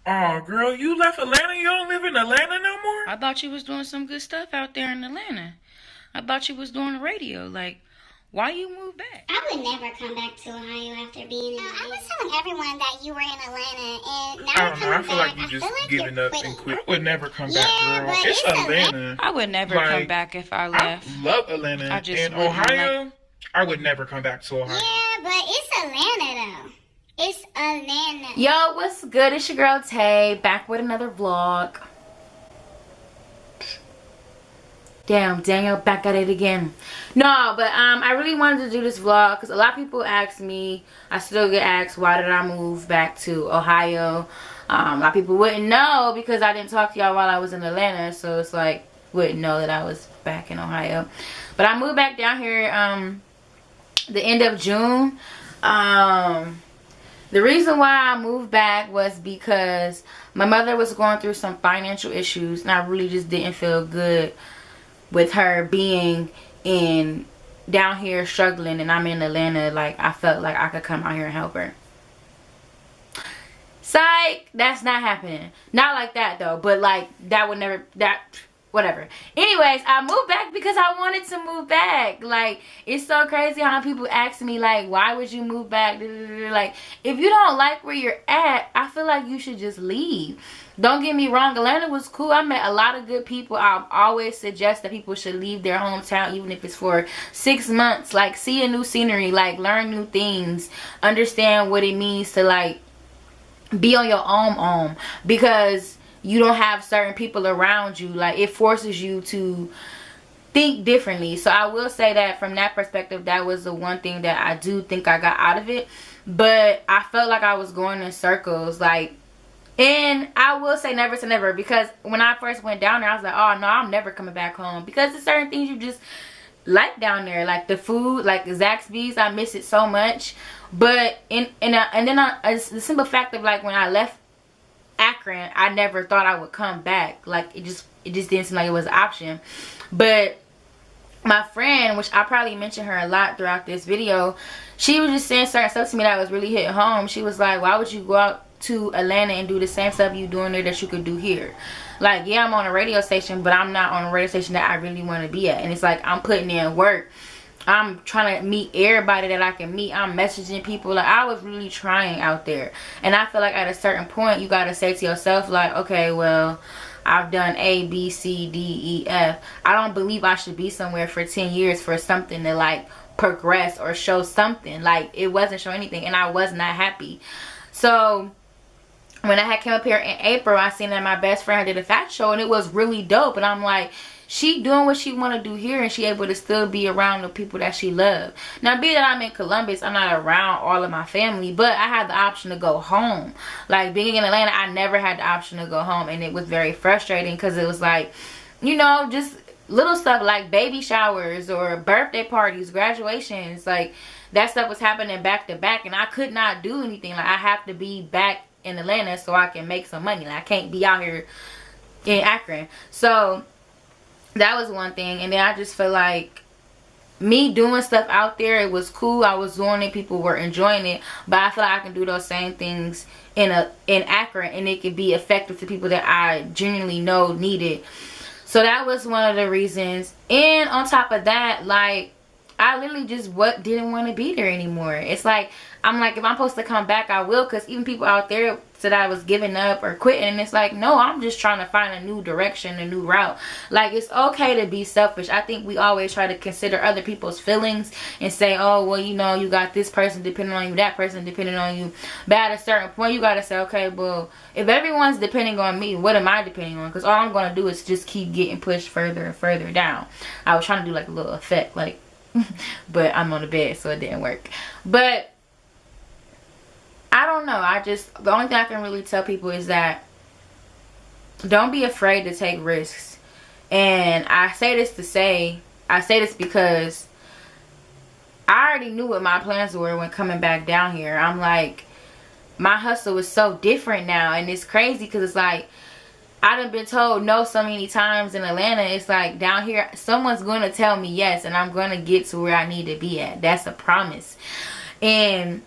Oh, girl, you left Atlanta? You don't live in Atlanta no more? I thought you was doing some good stuff out there in Atlanta. I thought you was doing the radio. Like, why you moved back? I would never come back to Ohio after being in Atlanta. I was telling everyone that you were in Atlanta, and now I you're don't know. I coming feel back. like you I just feel like giving you're up and quitting. quit. I would never come back, Yeah, girl. but It's it's Atlanta. I would never come Like, back if I I left. love Atlanta. I just And wouldn't Ohio, I would never come back to Ohio. Yeah, but it's Atlanta, though. It's Atlanta. Yo, what's good? It's your girl Tay, back with another vlog. Damn, Daniel, back at it again. No, but I really wanted to do this vlog because a lot of people ask me, I still get asked, why did I move back to Ohio? A lot of people wouldn't know because I didn't talk to y'all while I was in Atlanta, so it's like, wouldn't know that I was back in Ohio. But I moved back down here the end of June. The reason why I moved back was because my mother was going through some financial issues and I really just didn't feel good with her being in down here struggling and I'm in Atlanta. Like, I felt like I could come out here and help her. Psych, that's not happening. Not like that though, but like that would never, that whatever. Anyways, I moved back because I wanted to move back. Like, it's so crazy how people ask me like, why would you move back? Like, if you don't like where you're at, I feel like you should just leave. Don't get me wrong, Atlanta was cool. I met a lot of good people. I always suggest that people should leave their hometown even if it's for 6 months. Like, see a new scenery, like learn new things, understand what it means to like be on your own because you don't have certain people around you. Like, it forces you to think differently. So I will say that from that perspective, that was the one thing that I do think I got out of it. But I felt like I was going in circles. Like, and I will say never to never, because when I first went down there I was like, oh no, I'm never coming back home, because there's certain things you just like down there, like the food, like Zaxby's, I miss it so much. But the simple fact of like when I left Akron, I never thought I would come back. Like, it just didn't seem like it was an option. But my friend, which I probably mentioned her a lot throughout this video, she was just saying certain stuff to me that was really hitting home. She was like, why would you go out to Atlanta and do the same stuff you doing there that you could do here? Like, yeah, I'm on a radio station, but I'm not on a radio station that I really want to be at. And it's like, I'm putting in work. I'm trying to meet everybody that I can meet. I'm messaging people. Like, I was really trying out there. And I feel like at a certain point, you got to say to yourself, like, okay, well, I've done A, B, C, D, E, F. I don't believe I should be somewhere for 10 years for something to, like, progress or show something. Like, it wasn't showing anything, and I was not happy. So when I had came up here in April, I seen that my best friend did a fashion show, and it was really dope. And I'm like, she doing what she want to do here, and she able to still be around the people that she love. Now, being that I'm in Columbus, I'm not around all of my family, but I had the option to go home. Like, being in Atlanta, I never had the option to go home, and it was very frustrating because it was like, you know, just little stuff like baby showers or birthday parties, graduations, like that stuff was happening back to back, and I could not do anything. Like, I have to be back in Atlanta so I can make some money. Like, I can't be out here in Akron. So that was one thing. And then I just feel like me doing stuff out there, it was cool. I was doing it, people were enjoying it, but I feel like I can do those same things in Akron, and it could be effective to people that I genuinely know need it. So that was one of the reasons. And on top of that, like, I literally just didn't want to be there anymore. It's like, I'm like, if I'm supposed to come back, I will, because even people out there said I was giving up or quitting, and it's like, no, I'm just trying to find a new direction, a new route. Like, it's okay to be selfish. I think we always try to consider other people's feelings and say, oh, well, you know, you got this person depending on you, that person depending on you. But at a certain point, you got to say, okay, well, if everyone's depending on me, what am I depending on? Because all I'm going to do is just keep getting pushed further and further down. I was trying to do like a little effect, like, but I'm on the bed, so it didn't work. But I don't know. The only thing I can really tell people is that don't be afraid to take risks. And I say this because I already knew what my plans were when coming back down here. I'm like, my hustle is so different now, and it's crazy because it's like, I done been told no so many times in Atlanta. It's like, down here, someone's going to tell me yes, and I'm going to get to where I need to be at. That's a promise. And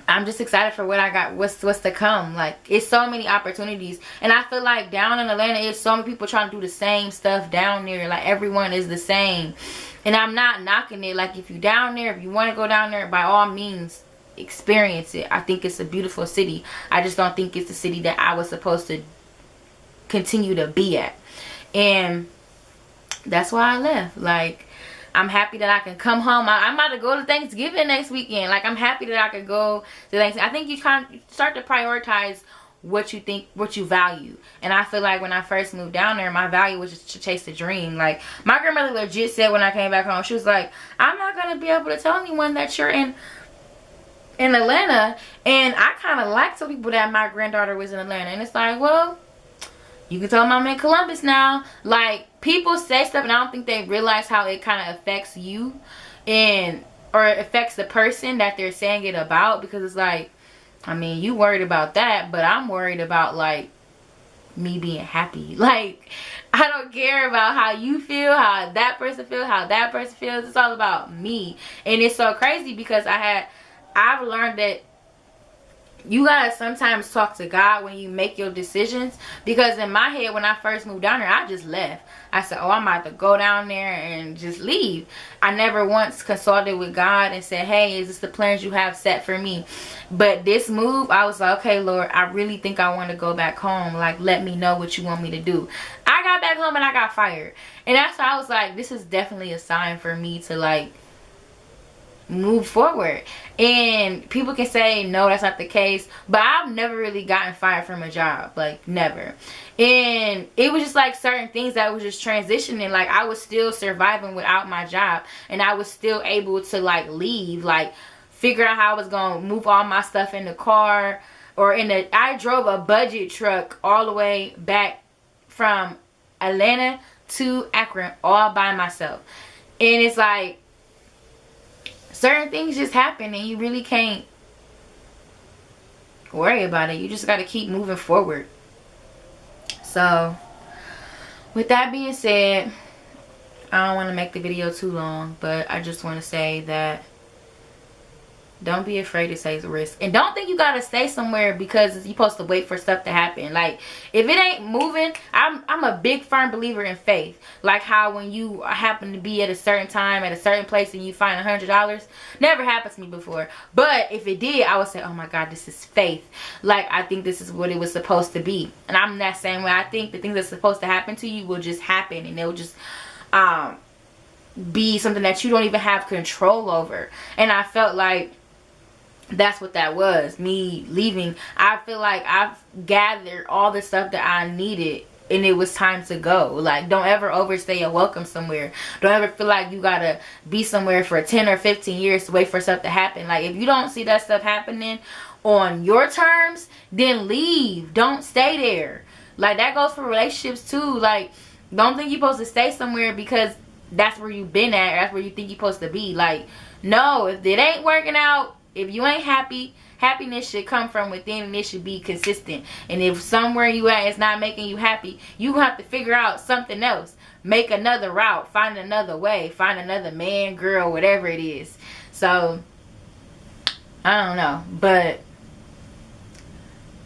I'm just excited for what I got, what's to come. Like, it's so many opportunities, and I feel like down in Atlanta, it's so many people trying to do the same stuff down there. Like, everyone is the same, and I'm not knocking it. Like, if you down there, if you want to go down there, by all means, experience it. I think it's a beautiful city. I just don't think it's the city that I was supposed to continue to be at, and that's why I left. Like, I'm happy that I can come home. I'm about to go to Thanksgiving next weekend. Like, I'm happy that I could go to Thanksgiving. I think you kind of start to prioritize what you think, what you value. And I feel like when I first moved down there, my value was just to chase the dream. Like, my grandmother legit said when I came back home, she was like, I'm not going to be able to tell anyone that you're in Atlanta. And I kind of like to people that my granddaughter was in Atlanta. And it's like, well, you can tell them I'm in Columbus now. Like, people say stuff and I don't think they realize how it kind of affects you or affects the person that they're saying it about, because it's like, I mean, you worried about that, but I'm worried about, like, me being happy. Like, I don't care about how you feel, how that person feels, how that person feels. It's all about me. And it's so crazy because I've learned that you gotta sometimes talk to God when you make your decisions, because in my head when I first moved down there, I just left. I said, oh, I'm about to go down there and just leave. I never once consulted with God and said, hey, is this the plans you have set for me? But this move, I was like, okay, Lord, I really think I want to go back home. Like, let me know what you want me to do. I got back home and I got fired, and that's why I was like, this is definitely a sign for me to, like, move forward. And people can say no, that's not the case, but I've never really gotten fired from a job, like, never. And it was just like certain things that was just transitioning. Like, I was still surviving without my job, and I was still able to, like, leave, like, figure out how I was gonna move all my stuff in the car, or I drove a budget truck all the way back from Atlanta to Akron all by myself. And it's like, certain things just happen and you really can't worry about it. You just got to keep moving forward. So, with that being said, I don't want to make the video too long, but I just want to say that don't be afraid to take the risk. And don't think you got to stay somewhere because you're supposed to wait for stuff to happen. Like, if it ain't moving, I'm a big firm believer in faith. Like how when you happen to be at a certain time at a certain place and you find $100. Never happened to me before. But if it did, I would say, oh my God, this is faith. Like, I think this is what it was supposed to be. And I'm that same way. I think the things that's supposed to happen to you will just happen. And they'll just be something that you don't even have control over. And I felt like that's what that was, me leaving. I feel like I've gathered all the stuff that I needed and it was time to go. Like, don't ever overstay your welcome somewhere. Don't ever feel like you gotta be somewhere for 10 or 15 years to wait for stuff to happen. Like, if you don't see that stuff happening on your terms, then leave. Don't stay there. Like, that goes for relationships too. Like, don't think you're supposed to stay somewhere because that's where you've been at, or that's where you think you're supposed to be. Like, no, if it ain't working out, if you ain't happy, happiness should come from within, and it should be consistent. And if somewhere you at is not making you happy, you have to figure out something else. Make another route. Find another way. Find another man, girl, whatever it is. So, I don't know. But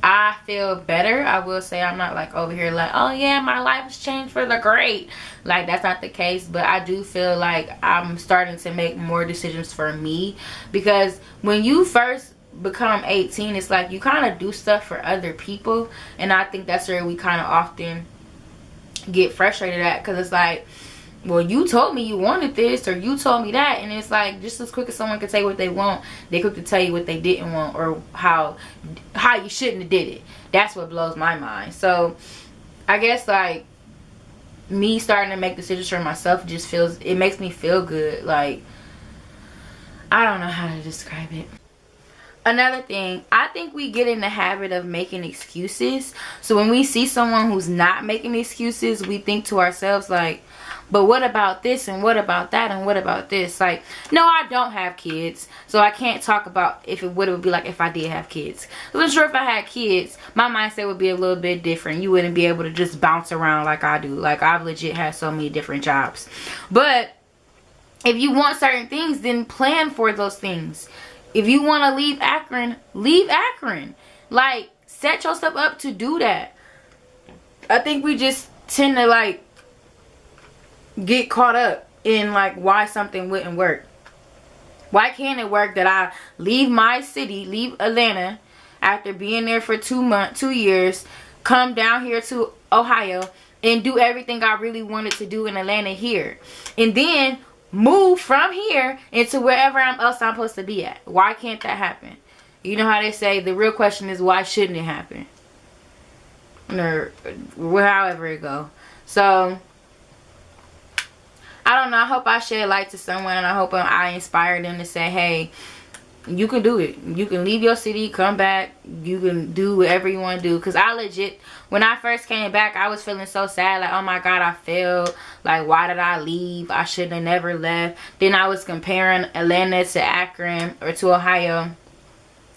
I feel better. I will say I'm not like over here like, oh yeah, my life has changed for the great. Like, that's not the case. But I do feel like I'm starting to make more decisions for me. Because when you first become 18, it's like you kind of do stuff for other people. And I think that's where we kind of often get frustrated at. Because it's like, well, you told me you wanted this, or you told me that. And it's like, just as quick as someone can tell you what they want, they quick to tell you what they didn't want, or how you shouldn't have did it. That's what blows my mind. So I guess, like, me starting to make decisions for myself just feels, it makes me feel good. Like, I don't know how to describe it. Another thing, I think we get in the habit of making excuses. So when we see someone who's not making excuses, we think to ourselves like, but what about this, and what about that, and what about this? Like, no, I don't have kids, so I can't talk about what it would be like if I did have kids. I'm sure if I had kids, my mindset would be a little bit different. You wouldn't be able to just bounce around like I do. Like, I've legit had so many different jobs. But if you want certain things, then plan for those things. If you want to leave Akron, leave Akron. Like, set yourself up to do that. I think we just tend to, like, get caught up in, like, why something wouldn't work. Why can't it work that I leave my city, leave Atlanta, after being there for 2 years, come down here to Ohio, and do everything I really wanted to do in Atlanta here, and then move from here into wherever else I'm supposed to be at? Why can't that happen? You know how they say the real question is, why shouldn't it happen? Or however it go. So I don't know. I hope I shed light to someone, and I hope I inspire them to say, hey, you can do it. You can leave your city, come back. You can do whatever you want to do. Because I legit, when I first came back, I was feeling so sad. Like, oh my God, I failed. Like, why did I leave? I should have never left. Then I was comparing Atlanta to Akron or to Ohio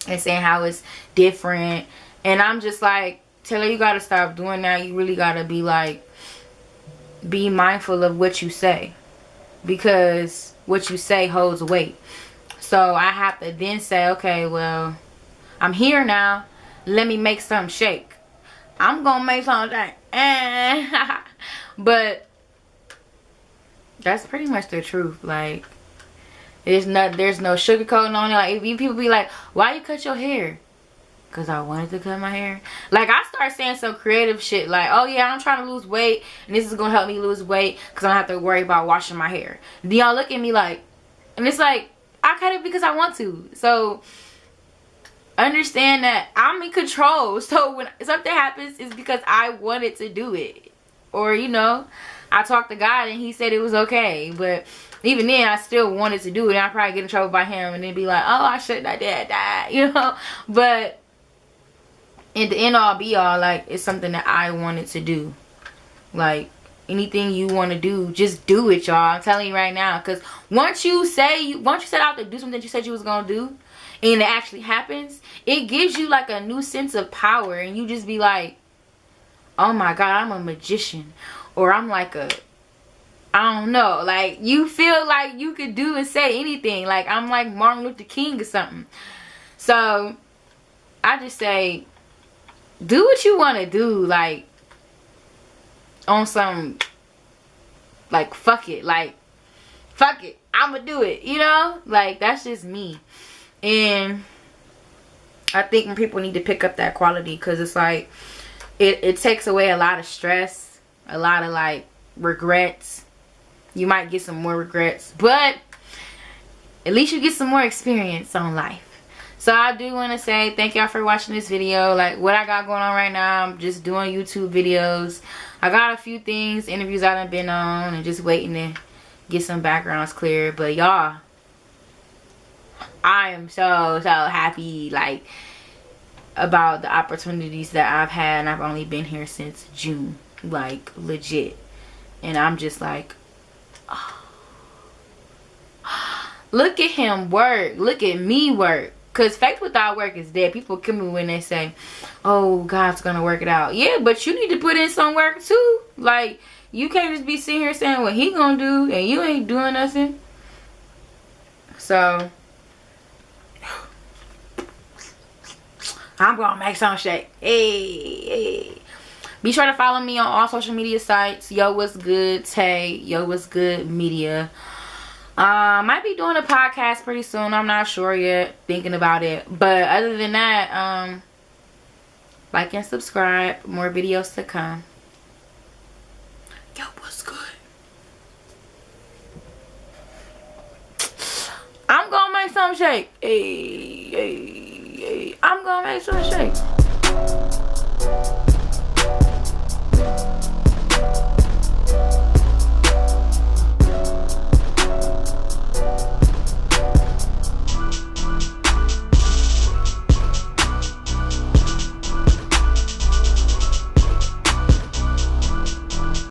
and saying how it's different. And I'm just like, Taylor, you got to stop doing that. You really got to be like, be mindful of what you say. Because what you say holds weight. So I have to then say, okay, well, I'm here now. Let me make something shake. I'm going to make something shake. But that's pretty much the truth. Like, there's no sugarcoating on it. Like, people be like, why you cut your hair? Because I wanted to cut my hair. Like, I start saying some creative shit. Like, oh yeah, I'm trying to lose weight. And this is going to help me lose weight. Because I don't have to worry about washing my hair. Then y'all look at me like, and it's like, I cut it because I want to. So understand that I'm in control. So when something happens, it's because I wanted to do it. Or, you know, I talked to God and he said it was okay. But even then, I still wanted to do it. And I'd probably get in trouble by him and then be like, oh, I shouldn't have did that, you know. But in the end all be all, like, it's something that I wanted to do. Like, anything you want to do, just do it, y'all. I'm telling you right now. Because once you set out to do something that you said you was going to do, and it actually happens, it gives you like a new sense of power. And you just be like, oh my God, I'm a magician. Or I'm like I don't know. Like, you feel like you could do and say anything. Like, I'm like Martin Luther King or something. So, I just say, do what you want to do. Like, on some, like, fuck it. Like, fuck it. I'ma do it. You know? Like, that's just me. And I think people need to pick up that quality. Because it's like, it takes away a lot of stress. A lot of, like, regrets. You might get some more regrets. But at least you get some more experience on life. So I do want to say thank y'all for watching this video. Like, what I got going on right now, I'm just doing YouTube videos. I got a few things, interviews I done been on, and just waiting to get some backgrounds clear. But y'all, I am so happy, like, about the opportunities that I've had. And I've only been here since June, like, legit. And I'm just like, oh. Look at him work. Look at me work. Because faith without work is dead. People kill me when they say, oh, God's going to work it out. Yeah, but you need to put in some work too. Like, you can't just be sitting here saying what he going to do and you ain't doing nothing. So, I'm going to make some shake. Hey. Be sure to follow me on all social media sites. Yo, what's good, Tay. Yo, what's good, media. Might be doing a podcast pretty soon. I'm not sure yet. Thinking about it. But other than that, like and subscribe. More videos to come. Yo, what's good? I'm gonna make some shake. Hey. I'm gonna make some shake.